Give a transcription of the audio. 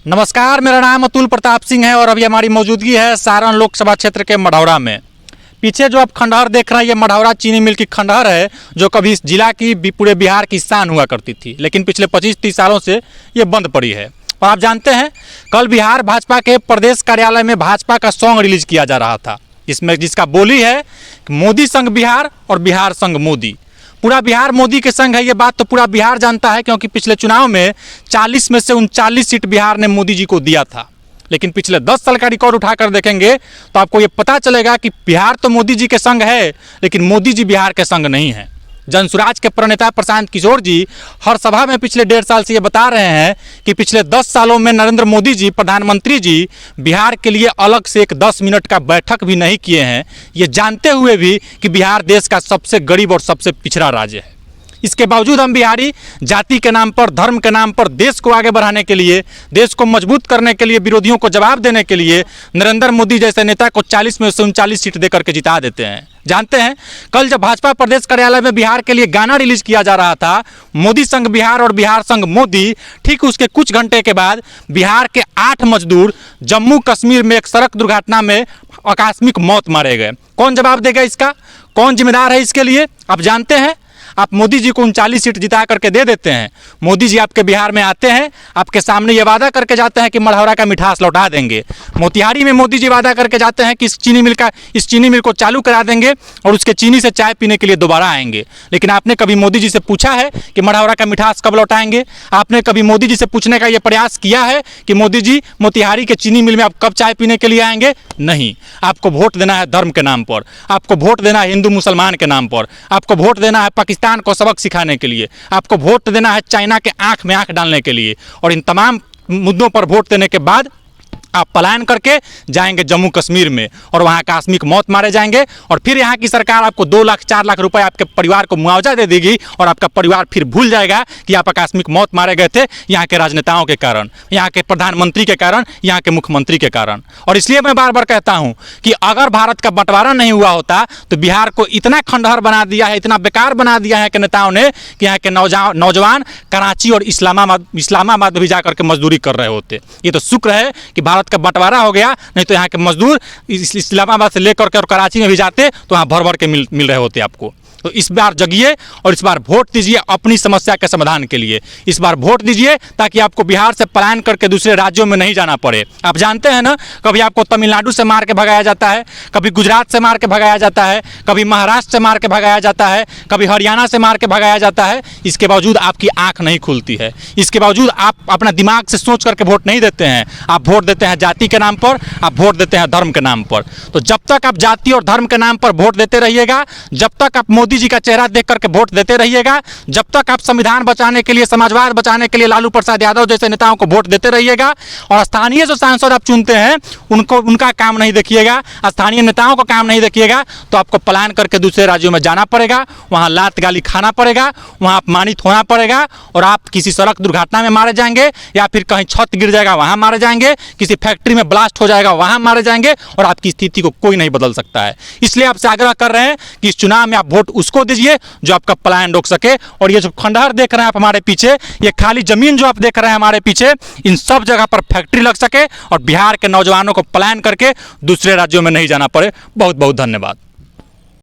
नमस्कार, मेरा नाम अतुल प्रताप सिंह है और अभी हमारी मौजूदगी है सारण लोकसभा क्षेत्र के मढ़ौरा में। पीछे जो आप खंडहर देख रहे हैं ये मढ़ौरा चीनी मिल की खंडहर है, जो कभी इस जिला की पूरे बिहार की शान हुआ करती थी, लेकिन पिछले 25-30 सालों से ये बंद पड़ी है। और आप जानते हैं कल बिहार भाजपा के प्रदेश कार्यालय में भाजपा का सॉन्ग रिलीज किया जा रहा था, इसमें जिसका बोली है मोदी संग बिहार और बिहार संग मोदी। पूरा बिहार मोदी के संग है, ये बात तो पूरा बिहार जानता है, क्योंकि पिछले चुनाव में 40 में से 39 सीट बिहार ने मोदी जी को दिया था। लेकिन पिछले 10 साल का रिकॉर्ड उठाकर देखेंगे तो आपको ये पता चलेगा कि बिहार तो मोदी जी के संग है, लेकिन मोदी जी बिहार के संग नहीं है। जनसुराज के प्रणेता प्रशांत किशोर जी हर सभा में पिछले 1.5 साल से ये बता रहे हैं कि पिछले 10 सालों में नरेंद्र मोदी जी प्रधानमंत्री जी बिहार के लिए अलग से एक 10 मिनट का बैठक भी नहीं किए हैं, ये जानते हुए भी कि बिहार देश का सबसे गरीब और सबसे पिछड़ा राज्य है। इसके बावजूद हम बिहारी जाति के नाम पर, धर्म के नाम पर, देश को आगे बढ़ाने के लिए, देश को मजबूत करने के लिए, विरोधियों को जवाब देने के लिए नरेंद्र मोदी जैसे नेता को 40 में से 39 सीट देकर के जिता देते हैं। जानते हैं कल जब भाजपा प्रदेश कार्यालय में बिहार के लिए गाना रिलीज किया जा रहा था, मोदी संग बिहार और बिहार संग मोदी, ठीक उसके कुछ घंटे के बाद बिहार के 8 मजदूर जम्मू कश्मीर में एक सड़क दुर्घटना में आकस्मिक मौत मारे गए। कौन जवाब देगा इसका? कौन जिम्मेदार है इसके लिए? आप जानते हैं, आप मोदी जी को 39 सीट जिता करके दे देते हैं। मोदी जी आपके बिहार में आते हैं, आपके सामने ये वादा करके जाते हैं कि मढ़ौरा का मिठास लौटा देंगे। मोतिहारी में मोदी जी वादा करके जाते हैं कि इस चीनी मिल को चालू करा देंगे और उसके चीनी से चाय पीने के लिए दोबारा आएंगे। लेकिन आपने कभी मोदी जी से पूछा है कि मढ़ौरा का मिठास कब लौटाएंगे? आपने कभी मोदी जी से पूछने का ये प्रयास किया है कि मोदी जी मोतिहारी के चीनी मिल में आप कब चाय पीने के लिए आएंगे? नहीं। आपको वोट देना है धर्म के नाम पर, आपको वोट देना है हिंदू मुसलमान के नाम पर, आपको वोट देना है पाकिस्तान को सबक सिखाने के लिए, आपको वोट देना है चाइना के आंख में आंख डालने के लिए। और इन तमाम मुद्दों पर वोट देने के बाद आप पलायन करके जाएंगे जम्मू कश्मीर में और वहाँ आकस्मिक मौत मारे जाएंगे और फिर यहाँ की सरकार आपको 2 लाख 4 लाख रुपए आपके परिवार को मुआवजा दे देगी और आपका परिवार फिर भूल जाएगा कि आप आकस्मिक मौत मारे गए थे यहाँ के राजनेताओं के कारण, यहाँ के प्रधानमंत्री के कारण, यहाँ के मुख्यमंत्री के कारण। और इसलिए मैं बार बार कहता हूँ कि अगर भारत का बंटवारा नहीं हुआ होता तो बिहार को इतना खंडहर बना दिया है, इतना बेकार बना दिया है कि नेताओं ने कि यहाँ के नौजवान कराची और इस्लामाबाद भी जाकर के मजदूरी कर रहे होते। ये तो शुक्र है कि भारत का बंटवारा हो गया, नहीं तो यहाँ के मजदूर इस्लामाबाद से लेकर के और कराची में भी जाते तो वहाँ भर भर के मिल रहे होते आपको। तो इस बार जगिए और इस बार वोट दीजिए अपनी समस्या के समाधान के लिए। इस बार वोट दीजिए ताकि आपको बिहार से पलायन करके दूसरे राज्यों में नहीं जाना पड़े। आप जानते हैं ना, कभी आपको तमिलनाडु से मार के भगाया जाता है, कभी गुजरात से मार के भगाया जाता है, कभी महाराष्ट्र से मार के भगाया जाता है, कभी हरियाणा से मार के भगाया जाता है। इसके बावजूद आपकी आंख नहीं खुलती है, इसके बावजूद आप अपना दिमाग से सोच करके वोट नहीं देते हैं। आप वोट देते हैं जाति के नाम पर, आप वोट देते हैं धर्म के नाम पर। तो जब तक आप जाति और धर्म के नाम पर वोट देते रहिएगा, जब तक आप मोदी जी का चेहरा देख करके वोट देते रहिएगा, जब तक आप संविधान बचाने के लिए, समाजवाद बचाने के लिए लालू प्रसाद यादव जैसे नेताओं को वोट देते रहिएगा, और स्थानीय जो सांसद आप चुनते हैं उनका काम नहीं देखिएगा, स्थानीय नेताओं का काम नहीं देखिएगा, तो आपको पलायन करके दूसरे राज्यों में जाना पड़ेगा, वहां लात गाली खाना पड़ेगा, वहां अपमानित होना पड़ेगा और आप किसी सड़क दुर्घटना में मारे जाएंगे या फिर कहीं छत गिर जाएगा वहां मारे जाएंगे, किसी फैक्ट्री में ब्लास्ट हो जाएगा वहां मारे जाएंगे और आपकी स्थिति को कोई नहीं बदल सकता है। इसलिए आपसे आग्रह कर रहे हैं कि इस चुनाव में आप वोट उसको दीजिए जो आपका पलायन रोक सके। और ये जो खंडहर देख रहे हैं आप हमारे पीछे, ये खाली जमीन जो आप देख रहे हैं हमारे पीछे, इन सब जगह पर फैक्ट्री लग सके और बिहार के नौजवानों को पलायन करके दूसरे राज्यों में नहीं जाना पड़े। बहुत बहुत धन्यवाद।